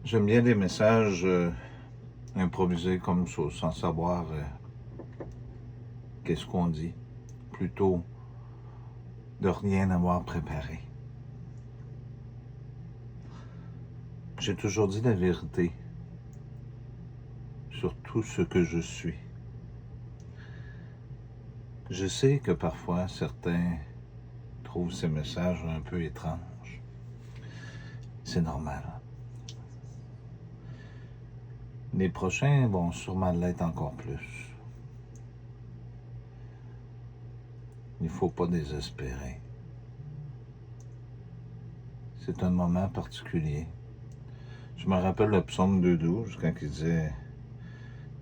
J'aime bien les messages improvisés comme ça, sans savoir qu'est-ce qu'on dit, plutôt de rien avoir préparé. J'ai toujours dit la vérité sur tout ce que je suis. Je sais que parfois certains trouvent ces messages un peu étranges. C'est normal. Les prochains vont sûrement l'être encore plus. Il ne faut pas désespérer. C'est un moment particulier. Je me rappelle le psaume 2.12 quand il disait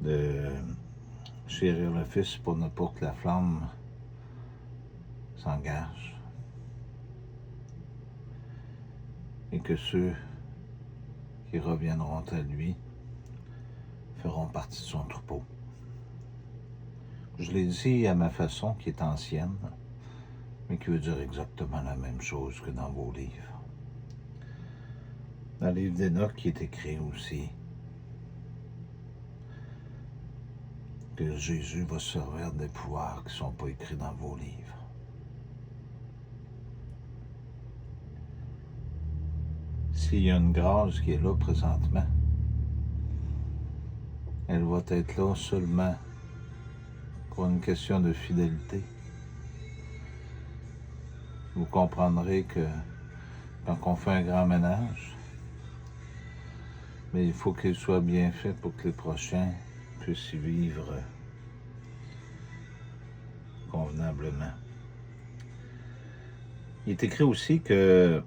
de chérir le Fils pour ne pas que la flamme s'engage et que ceux qui reviendront à lui feront partie de son troupeau. Je l'ai dit à ma façon qui est ancienne, mais qui veut dire exactement la même chose que dans vos livres. Dans le livre d'Enoch qui est écrit aussi que Jésus va servir des pouvoirs qui ne sont pas écrits dans vos livres. S'il y a une grâce qui est là présentement, elle va être là seulement pour une question de fidélité. Vous comprendrez que quand on fait un grand ménage, mais il faut qu'il soit bien fait pour que les prochains puissent y vivre convenablement. Il est écrit aussi que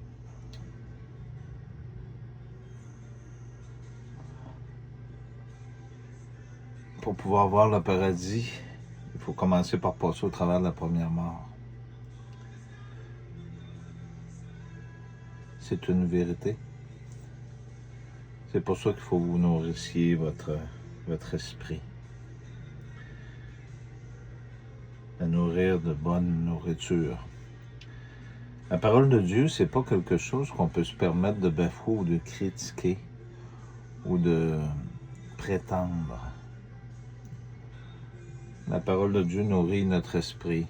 pour pouvoir voir le paradis, il faut commencer par passer au travers de la première mort. C'est une vérité. C'est pour ça qu'il faut que vous nourrissiez votre esprit. À nourrir de bonne nourriture. La parole de Dieu, c'est pas quelque chose qu'on peut se permettre de bafouer ou de critiquer ou de prétendre. La parole de Dieu nourrit notre esprit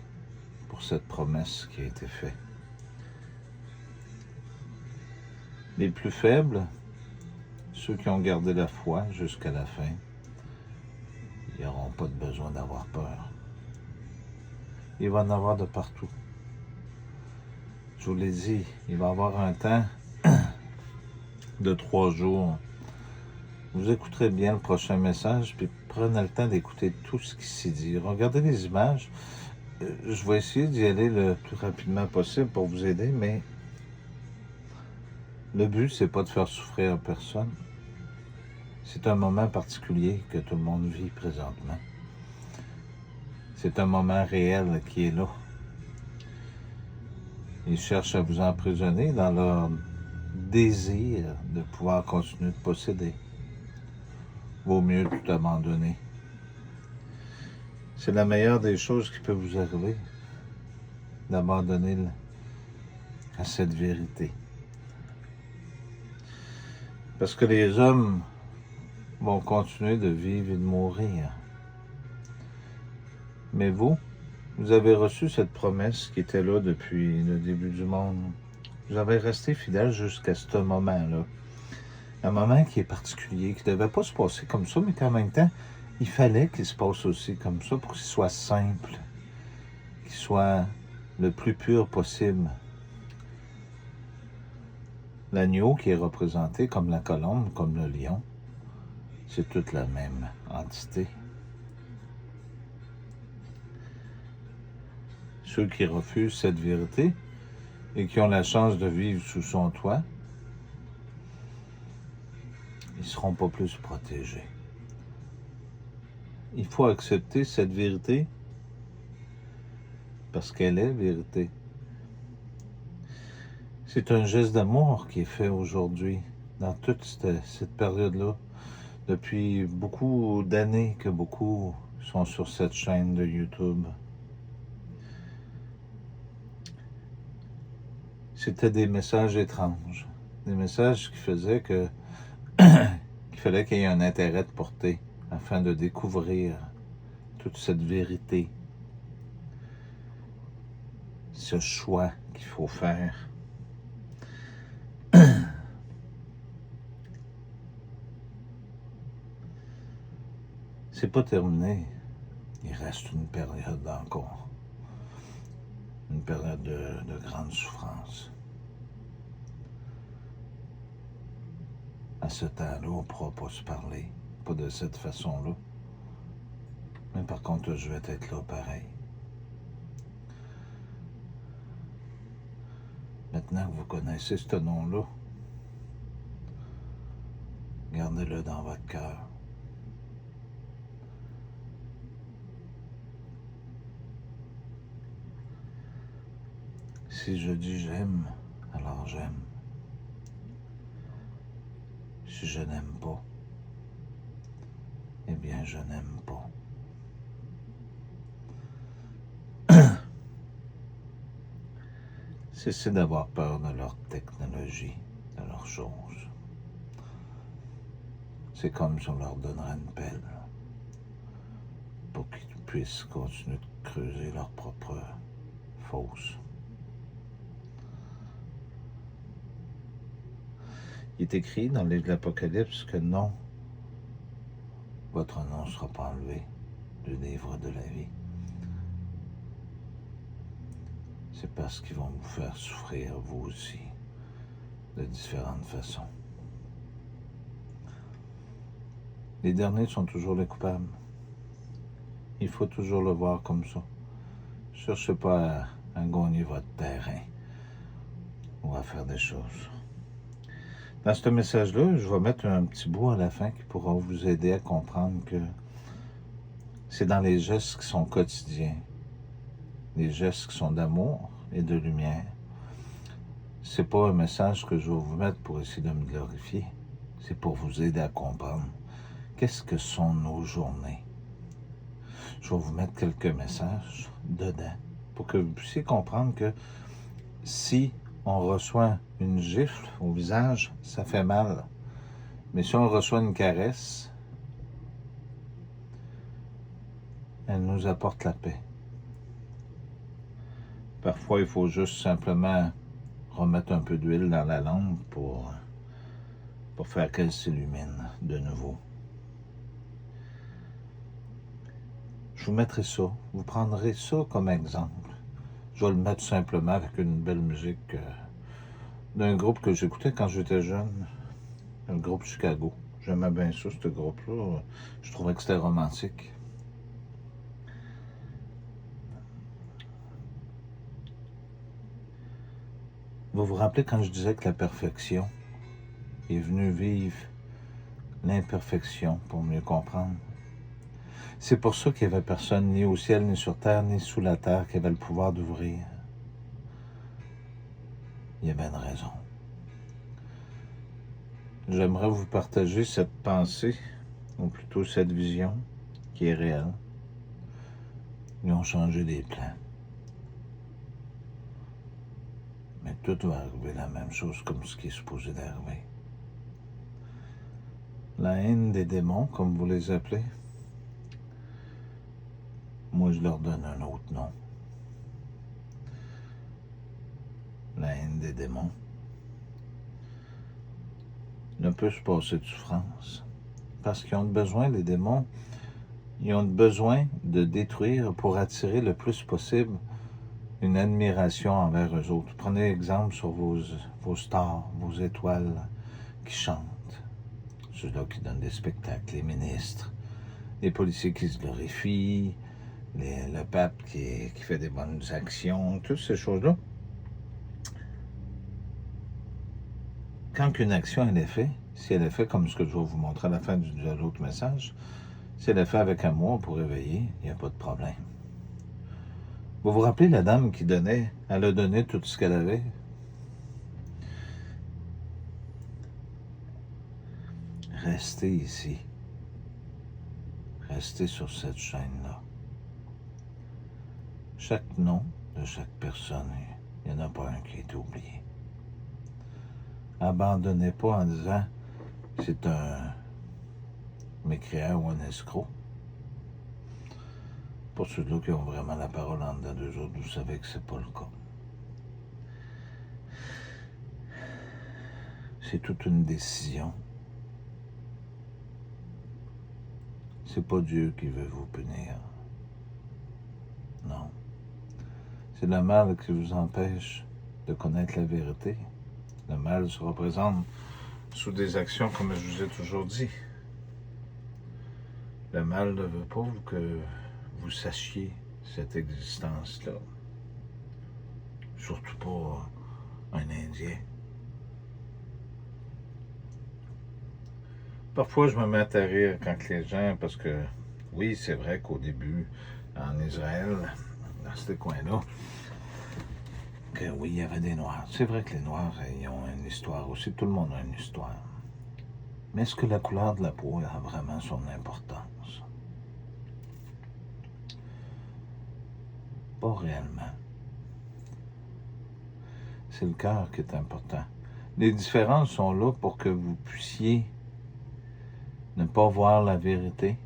pour cette promesse qui a été faite. Les plus faibles, ceux qui ont gardé la foi jusqu'à la fin, ils n'auront pas de besoin d'avoir peur. Il va en avoir de partout. Je vous l'ai dit, il va y avoir un temps de 3 jours. Vous écouterez bien le prochain message, puis prenez le temps d'écouter tout ce qui s'y dit. Regardez les images. Je vais essayer d'y aller le plus rapidement possible pour vous aider, mais le but, c'est pas de faire souffrir personne. C'est un moment particulier que tout le monde vit présentement. C'est un moment réel qui est là. Ils cherchent à vous emprisonner dans leur désir de pouvoir continuer de posséder. Vaut mieux tout abandonner. C'est la meilleure des choses qui peut vous arriver, d'abandonner à cette vérité. Parce que les hommes vont continuer de vivre et de mourir. Mais vous avez reçu cette promesse qui était là depuis le début du monde. Vous avez resté fidèle jusqu'à ce moment-là. Un moment qui est particulier, qui ne devait pas se passer comme ça, mais qu'en même temps, il fallait qu'il se passe aussi comme ça pour qu'il soit simple, qu'il soit le plus pur possible. L'agneau qui est représenté comme la colombe, comme le lion, c'est toute la même entité. Ceux qui refusent cette vérité et qui ont la chance de vivre sous son toit, ils ne seront pas plus protégés. Il faut accepter cette vérité parce qu'elle est vérité. C'est un geste d'amour qui est fait aujourd'hui, dans toute cette période-là, depuis beaucoup d'années que beaucoup sont sur cette chaîne de YouTube. C'était des messages étranges, des messages qui faisaient que qu'il fallait qu'il y ait un intérêt de portée afin de découvrir toute cette vérité, ce choix qu'il faut faire. C'est pas terminé. Il reste une période encore. Une période de grande souffrance. À ce temps-là, on ne pourra pas se parler. Pas de cette façon-là. Mais par contre, je vais être là pareil. Maintenant que vous connaissez ce nom-là, gardez-le dans votre cœur. Si je dis j'aime, alors j'aime. Si je n'aime pas, eh bien je n'aime pas. Cessez d'avoir peur de leur technologie, de leurs choses. C'est comme si on leur donnerait une pelle pour qu'ils puissent continuer de creuser leur propre fosse. Il est écrit dans le livre de l'Apocalypse que non, votre nom ne sera pas enlevé du livre de la vie. C'est parce qu'ils vont vous faire souffrir, vous aussi, de différentes façons. Les derniers sont toujours les coupables. Il faut toujours le voir comme ça. Ne cherchez pas à gagner votre terrain ou à faire des choses. Dans ce message-là, je vais mettre un petit bout à la fin qui pourra vous aider à comprendre que c'est dans les gestes qui sont quotidiens, les gestes qui sont d'amour et de lumière. C'est pas un message que je vais vous mettre pour essayer de me glorifier. C'est pour vous aider à comprendre qu'est-ce que sont nos journées. Je vais vous mettre quelques messages dedans pour que vous puissiez comprendre que si on reçoit une gifle au visage, ça fait mal. Mais si on reçoit une caresse, elle nous apporte la paix. Parfois, il faut juste simplement remettre un peu d'huile dans la lampe pour faire qu'elle s'illumine de nouveau. Je vous mettrai ça. Vous prendrez ça comme exemple. Je vais le mettre simplement avec une belle musique d'un groupe que j'écoutais quand j'étais jeune, le groupe Chicago. J'aimais bien ça, ce groupe-là. Je trouvais que c'était romantique. Vous vous rappelez quand je disais que la perfection est venue vivre l'imperfection pour mieux comprendre? C'est pour ça qu'il n'y avait personne, ni au ciel, ni sur terre, ni sous la terre, qui avait le pouvoir d'ouvrir. Il y avait une raison. J'aimerais vous partager cette pensée, ou plutôt cette vision, qui est réelle. Ils ont changé des plans. Mais tout va arriver la même chose comme ce qui est supposé d'arriver. La haine des démons, comme vous les appelez, moi je leur donne un autre nom. La haine des démons ne peut se passer de souffrance. Parce qu'ils ont besoin, les démons, ils ont besoin de détruire pour attirer le plus possible une admiration envers eux autres. Prenez exemple sur vos stars, vos étoiles qui chantent, ceux-là qui donnent des spectacles, les ministres, les policiers qui se glorifient, le pape qui fait des bonnes actions, toutes ces choses-là. Quand une action elle est faite, si elle est faite comme ce que je vais vous montrer à la fin de l'autre message, si elle est faite avec amour pour éveiller, il n'y a pas de problème. Vous vous rappelez la dame qui donnait, elle a donné tout ce qu'elle avait? Restez ici. Restez sur cette chaîne-là. Chaque nom de chaque personne, il n'y en a pas un qui est oublié. Abandonnez pas en disant c'est un mécréant ou un escroc. Pour ceux-là qui ont vraiment la parole en dedans d'eux autres, vous savez que c'est pas le cas. C'est toute une décision. C'est pas Dieu qui veut vous punir. Non. C'est le mal qui vous empêche de connaître la vérité. Le mal se représente sous des actions, comme je vous ai toujours dit. Le mal ne veut pas que vous sachiez cette existence-là. Surtout pas un Indien. Parfois, je me mets à rire quand les gens, parce que oui, c'est vrai qu'au début, en Israël, dans ces coins-là, que oui, il y avait des Noirs. C'est vrai que les Noirs, ils ont une histoire aussi. Tout le monde a une histoire. Mais est-ce que la couleur de la peau a vraiment son importance? Pas réellement. C'est le cœur qui est important. Les différences sont là pour que vous puissiez ne pas voir la vérité,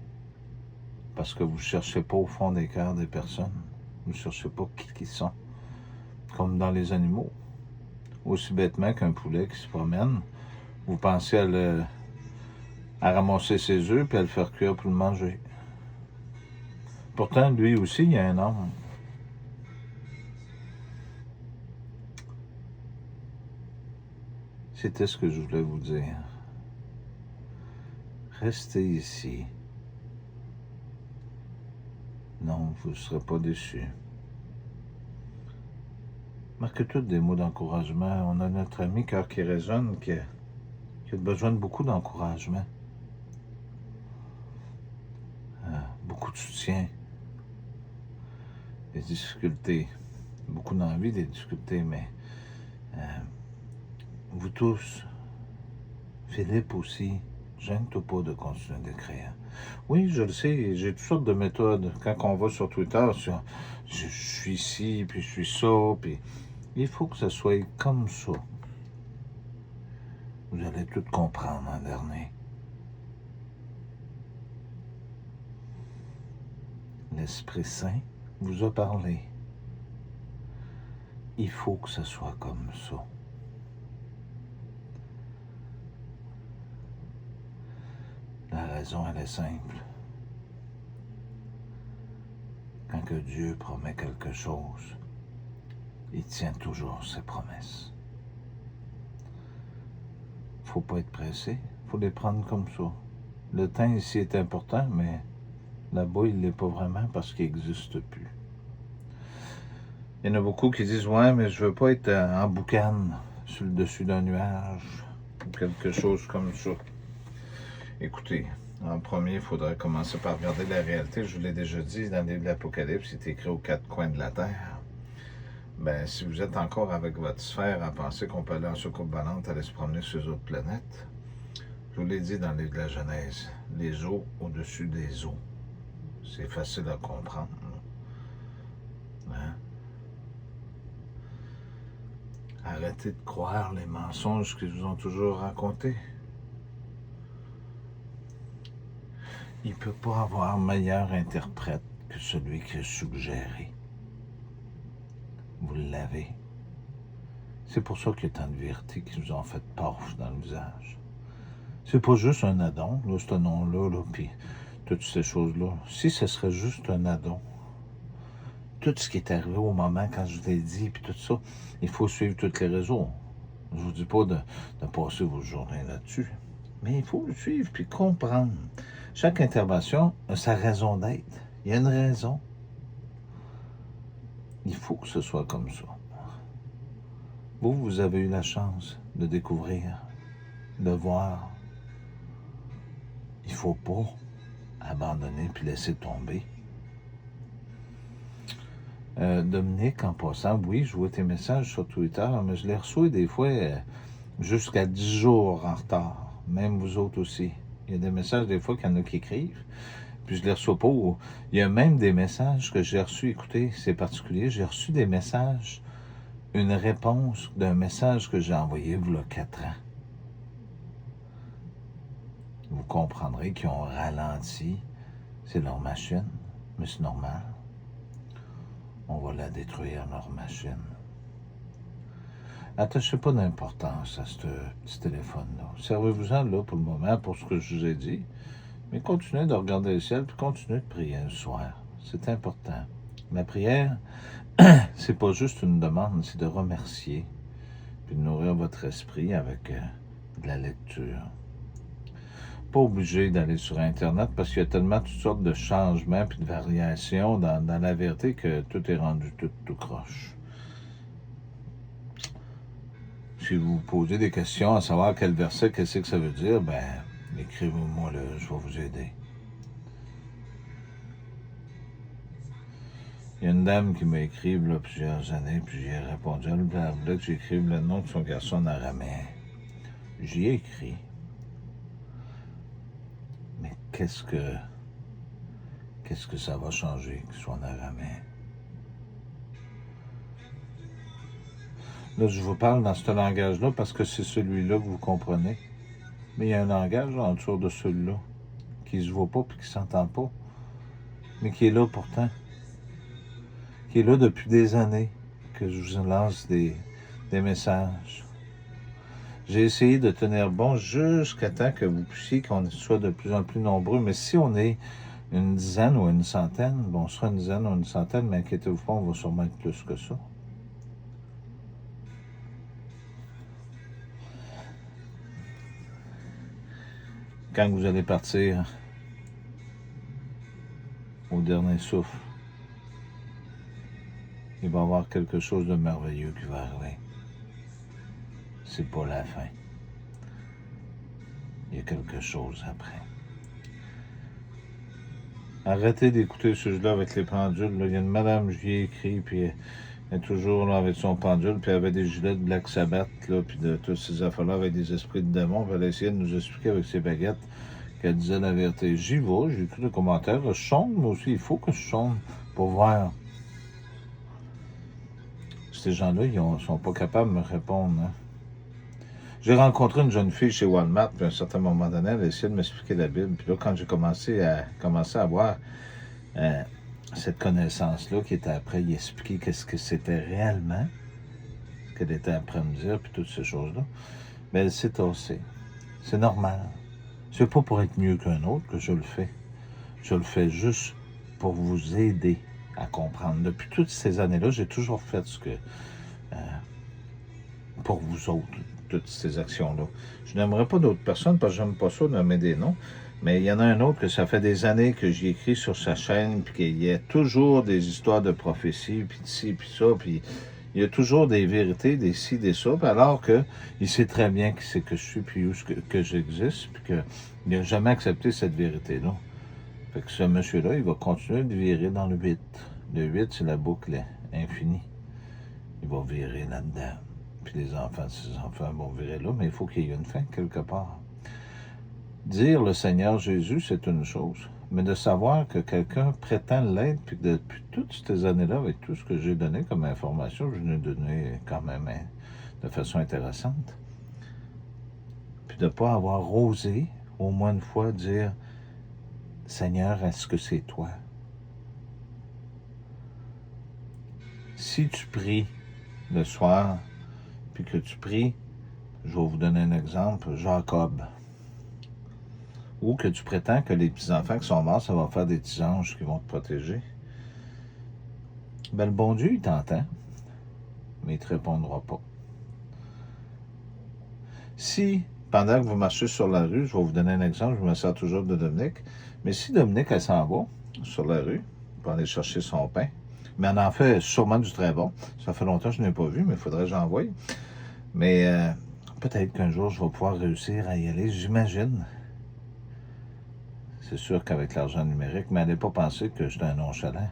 parce que vous ne cherchez pas au fond des cœurs des personnes. Vous ne cherchez pas qui ils sont. Comme dans les animaux. Aussi bêtement qu'un poulet qui se promène, vous pensez à ramasser ses œufs puis à le faire cuire pour le manger. Pourtant, lui aussi, il a un âme. C'était ce que je voulais vous dire. Restez ici. Non, vous ne serez pas déçus. Marquez tous des mots d'encouragement. On a notre ami Cœur qui résonne, qui a besoin de beaucoup d'encouragement. Beaucoup de soutien. Des difficultés. Beaucoup d'envie, des difficultés, mais vous tous, Philippe aussi, gêne-toi pas de continuer d'écrire. Oui, je le sais, j'ai toutes sortes de méthodes. Quand on va sur Twitter, je suis ici, puis je suis ça, puis il faut que ça soit comme ça. Vous allez tout comprendre en dernier. L'Esprit Saint vous a parlé. Il faut que ça soit comme ça. La raison, elle est simple. Quand que Dieu promet quelque chose, il tient toujours ses promesses. Faut pas être pressé, faut les prendre comme ça. Le temps ici est important, mais là-bas, il ne l'est pas vraiment parce qu'il n'existe plus. Il y en a beaucoup qui disent « Ouais, mais je veux pas être en boucane sur le dessus d'un nuage ou quelque chose comme ça. » Écoutez, en premier, il faudrait commencer par regarder la réalité. Je vous l'ai déjà dit, dans le livre de l'Apocalypse, c'est écrit aux quatre coins de la Terre. Ben, si vous êtes encore avec votre sphère à penser qu'on peut aller en soucoupe volante, aller se promener sur les autres planètes, je vous l'ai dit dans le livre de la Genèse, les eaux au-dessus des eaux. C'est facile à comprendre. Hein? Arrêtez de croire les mensonges qu'ils vous ont toujours racontés. Il ne peut pas avoir meilleur interprète que celui qui a suggéré. Vous l'avez. C'est pour ça qu'il y a tant de vérités qui nous ont fait paf dans le visage. C'est pas juste un addon, là, ce nom-là, puis toutes ces choses-là. Si ce serait juste un addon, tout ce qui est arrivé au moment quand je vous l'ai dit, puis tout ça, il faut suivre tous les réseaux. Je vous dis pas de passer vos journées là-dessus, mais il faut le suivre puis comprendre. Chaque intervention a sa raison d'être. Il y a une raison. Il faut que ce soit comme ça. Vous avez eu la chance de découvrir, de voir. Il ne faut pas abandonner puis laisser tomber. Dominique, en passant, oui, je vois tes messages sur Twitter, mais je les reçois des fois jusqu'à 10 jours en retard. Même vous autres aussi. Il y a des messages des fois qu'il y en a qui écrivent, puis je les reçois pas. Il y a même des messages que j'ai reçus, écoutez, c'est particulier, j'ai reçu des messages, une réponse d'un message que j'ai envoyé il y a 4 ans. comprendrez qu'ils ont ralenti. C'est leur machine, mais c'est normal. On va la détruire, leur machine. Attachez pas d'importance à ce téléphone-là. Servez-vous-en là pour le moment, pour ce que je vous ai dit. Mais continuez de regarder le ciel, puis continuez de prier le soir. C'est important. La prière, c'est pas juste une demande, c'est de remercier, puis de nourrir votre esprit avec de la lecture. Pas obligé d'aller sur Internet parce qu'il y a tellement toutes sortes de changements puis de variations dans la vérité que tout est rendu tout croche. Si vous vous posez des questions à savoir quel verset, qu'est-ce que ça veut dire, ben, écrivez-moi là, je vais vous aider. Il y a une dame qui m'a écrit il y a plusieurs années, puis j'ai répondu, elle voulait que j'écrive le nom de son garçon en araméen. J'y ai écrit. Mais qu'est-ce que ça va changer qu'il soit en araméen? Là, je vous parle dans ce langage-là parce que c'est celui-là que vous comprenez. Mais il y a un langage en dessous de celui-là qui ne se voit pas et qui ne s'entend pas, mais qui est là pourtant. Qui est là depuis des années que je vous lance des messages. J'ai essayé de tenir bon jusqu'à temps que vous puissiez, qu'on soit de plus en plus nombreux. Mais si on est une dizaine ou une centaine, bon, on sera une dizaine ou une centaine, mais inquiétez-vous pas, on va sûrement être plus que ça. Quand vous allez partir au dernier souffle, il va y avoir quelque chose de merveilleux qui va arriver. C'est pas la fin. Il y a quelque chose après. Arrêtez d'écouter ce jeu-là avec les pendules. Là. Il y a une madame, j'y ai écrit, puis elle est toujours là avec son pendule, puis elle avait des gilets de Black Sabbath, là, puis de toutes ces affaires-là avec des esprits de démons. Puis elle essayait de nous expliquer avec ses baguettes qu'elle disait la vérité. J'y vais, j'ai écrit des commentaires. Je sonde, moi aussi, il faut que je sonde pour voir. Ces gens-là, ils ne sont pas capables de me répondre. Hein. J'ai rencontré une jeune fille chez Walmart, puis à un certain moment donné, elle a essayé de m'expliquer la Bible. Puis là, quand j'ai commencé à avoir cette connaissance-là, qui était après y expliquer qu'est-ce que c'était réellement, ce qu'elle était après à me dire, puis toutes ces choses-là, mais elle s'est tassée. C'est normal. C'est pas pour être mieux qu'un autre que je le fais. Je le fais juste pour vous aider à comprendre. Depuis toutes ces années-là, j'ai toujours fait ce que... pour vous autres, toutes ces actions-là. Je n'aimerais pas d'autres personnes parce que j'aime pas ça, nommer des noms, mais il y en a un autre que ça fait des années que j'y écris sur sa chaîne, puis qu'il y a toujours des histoires de prophéties, puis de ci, puis ça, puis il y a toujours des vérités, des ci, des ça, alors qu'il sait très bien qui c'est que je suis, puis où que j'existe, puis qu'il n'a jamais accepté cette vérité-là. Fait que ce monsieur-là, il va continuer de virer dans le 8. Le 8, c'est la boucle infinie. Il va virer là-dedans. Puis les enfants, ses enfants vont virer là, mais il faut qu'il y ait une fin quelque part. Dire le Seigneur Jésus, c'est une chose, mais de savoir que quelqu'un prétend l'être, puis que depuis toutes ces années-là, avec tout ce que j'ai donné comme information, je l'ai donné quand même de façon intéressante, puis de ne pas avoir osé, au moins une fois, dire « Seigneur, est-ce que c'est toi? » Si tu pries le soir, puis que tu pries, je vais vous donner un exemple, Jacob, ou que tu prétends que les petits-enfants qui sont morts, ça va faire des petits anges qui vont te protéger. Ben, le bon Dieu, il t'entend, mais il ne te répondra pas. Si, pendant que vous marchez sur la rue, je vais vous donner un exemple, je me sers toujours de Dominique, mais si Dominique, elle s'en va sur la rue pour aller chercher son pain, mais elle en fait sûrement du très bon. Ça fait longtemps que je n'ai pas vu, mais il faudrait que j'envoie. Mais peut-être qu'un jour, je vais pouvoir réussir à y aller, j'imagine. C'est sûr qu'avec l'argent numérique, mais n'allez pas penser que j'étais un nonchalant.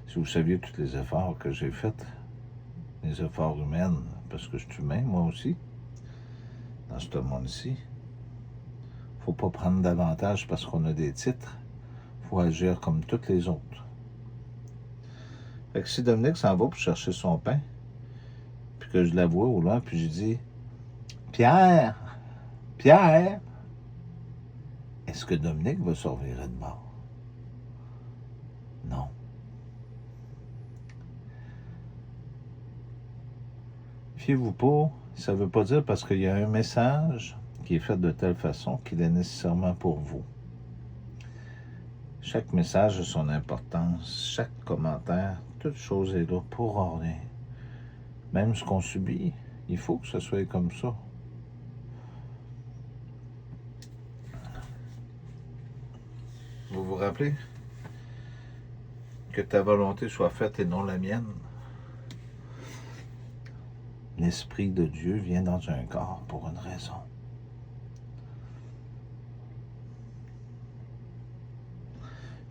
Si vous saviez tous les efforts que j'ai faits, les efforts humains, parce que je suis humain, moi aussi, dans ce monde-ci, il ne faut pas prendre davantage parce qu'on a des titres. Il faut agir comme toutes les autres. Fait que si Dominique s'en va pour chercher son pain, puis que je la vois au loin, puis je dis « Pierre, Pierre, est-ce Est-ce que Dominique va se revirer de bord? Non. Fiez-vous pas, ça ne veut pas dire parce qu'il y a un message qui est fait de telle façon qu'il est nécessairement pour vous. Chaque message a son importance, chaque commentaire, toute chose est là pour rien. Même ce qu'on subit, il faut que ce soit comme ça. Vous vous rappelez? Que ta volonté soit faite et non la mienne. L'Esprit de Dieu vient dans un corps pour une raison.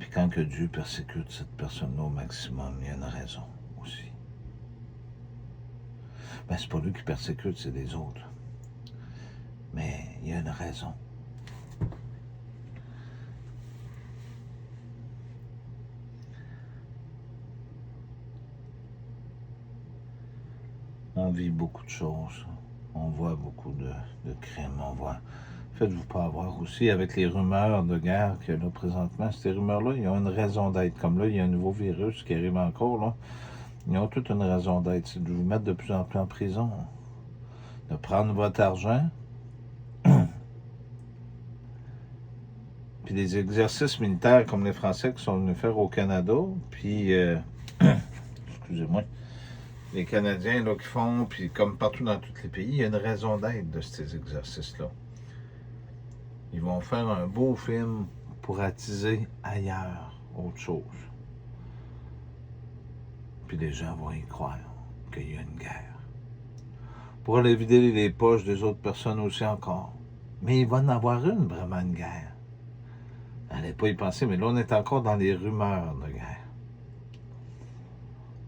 Puis quand que Dieu persécute cette personne-là au maximum, il y a une raison aussi. Ben, c'est pas lui qui persécute, c'est les autres. Mais il y a une raison. On vit beaucoup de choses. On voit beaucoup de crimes. On voit. Faites-vous pas avoir aussi avec les rumeurs de guerre qu'il y a là présentement. Ces rumeurs-là, ils ont une raison d'être. Comme là, il y a un nouveau virus qui arrive encore, là. Ils ont toute une raison d'être. C'est de vous mettre de plus en plus en prison. De prendre votre argent. Puis des exercices militaires comme les Français qui sont venus faire au Canada. Puis, excusez-moi, les Canadiens là, qui font, puis comme partout dans tous les pays, il y a une raison d'être de ces exercices-là. Ils vont faire un beau film pour attiser ailleurs autre chose. Puis les gens vont y croire qu'il y a une guerre. Pour aller vider les poches des autres personnes aussi encore. Mais il va en avoir une, vraiment, une guerre. N'allez pas y penser, mais là, on est encore dans les rumeurs de guerre.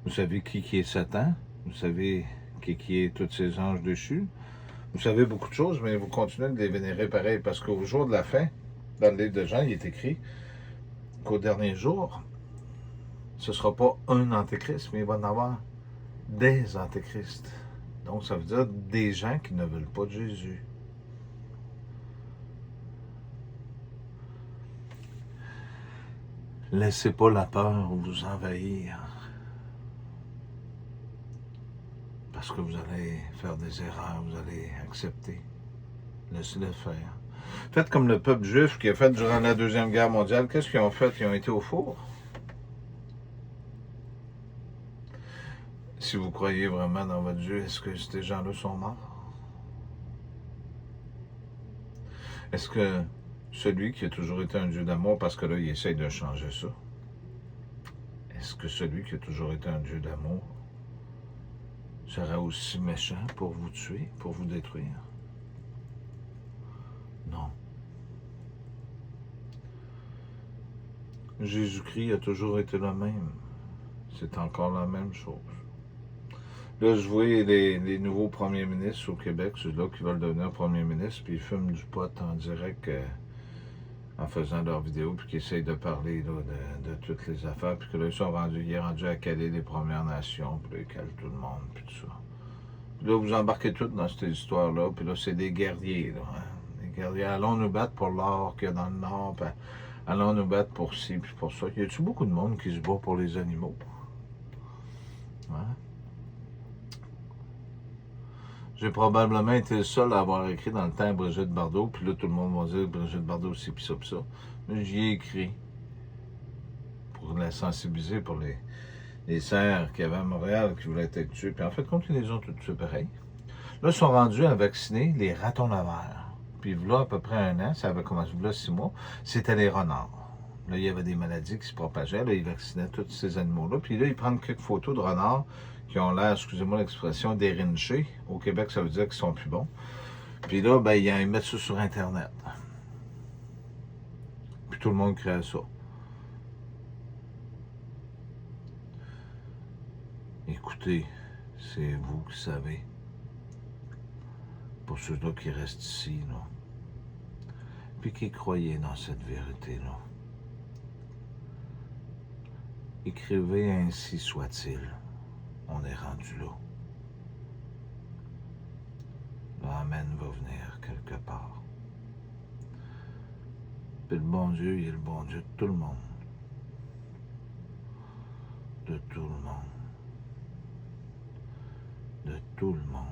Vous savez qui est Satan? Vous savez qui est tous ces anges déchus? Vous savez beaucoup de choses, mais vous continuez de les vénérer pareil, parce qu'au jour de la fin, dans le livre de Jean, il est écrit qu'au dernier jour, ce ne sera pas un antéchrist, mais il va en avoir des antéchrists. Donc, ça veut dire des gens qui ne veulent pas de Jésus. Laissez pas la peur vous envahir. Parce que vous allez faire des erreurs, vous allez accepter. Laissez-le faire. Faites comme le peuple juif qui a fait durant la Deuxième Guerre mondiale. Qu'est-ce qu'ils ont fait? Ils ont été au four. Si vous croyez vraiment dans votre Dieu, est-ce que ces gens-là sont morts? Est-ce que celui qui a toujours été un Dieu d'amour, parce que là, il essaye de changer ça, est-ce que celui qui a toujours été un Dieu d'amour sera aussi méchant pour vous tuer, pour vous détruire? Non. Jésus-Christ a toujours été le même. C'est encore la même chose. Là, je vois les nouveaux premiers ministres au Québec, ceux-là qui veulent devenir premiers ministres, puis ils fument du pot en direct en faisant leurs vidéos, puis qui essayent de parler là, de toutes les affaires, puis que là, il est rendu à caler les Premières Nations, puis là, ils calent tout le monde, puis tout ça. Puis là, vous embarquez toutes dans cette histoire-là, puis là, c'est des guerriers, là. Hein? Des guerriers, allons nous battre pour l'or qu'il y a dans le Nord, puis allons nous battre pour ci, puis pour ça. Y a-tu beaucoup de monde qui se bat pour les animaux? Hein? J'ai probablement été le seul à avoir écrit dans le temps à Brigitte Bardot, puis là, tout le monde va dire Brigitte Bardot, ci, puis ça, puis ça. Mais j'y ai écrit pour la sensibiliser pour les serres qu'il y avait à Montréal qui voulaient être tués. Puis en fait, compte, ils les ont tous tués pareil. Là, ils sont rendus à vacciner les ratons laveurs. Puis là, à peu près 1 an, ça avait commencé là 6 mois, c'était les renards. Là, il y avait des maladies qui se propageaient. Là, ils vaccinaient tous ces animaux-là. Puis là, ils prennent quelques photos de renards qui ont l'air, excusez-moi l'expression, dérinchés. Au Québec, ça veut dire qu'ils sont plus bons. Puis là, ben, ils mettent ça sur Internet. Puis tout le monde crée ça. Écoutez, c'est vous qui savez. Pour ceux-là qui restent ici, là. Puis qui croyaient dans cette vérité-là. Écrivez ainsi soit-il. On est rendu là. L'Amen va venir quelque part. Puis le bon Dieu, il est le bon Dieu de tout le monde. De tout le monde. De tout le monde.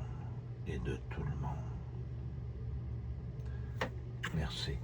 Et de tout le monde. Merci.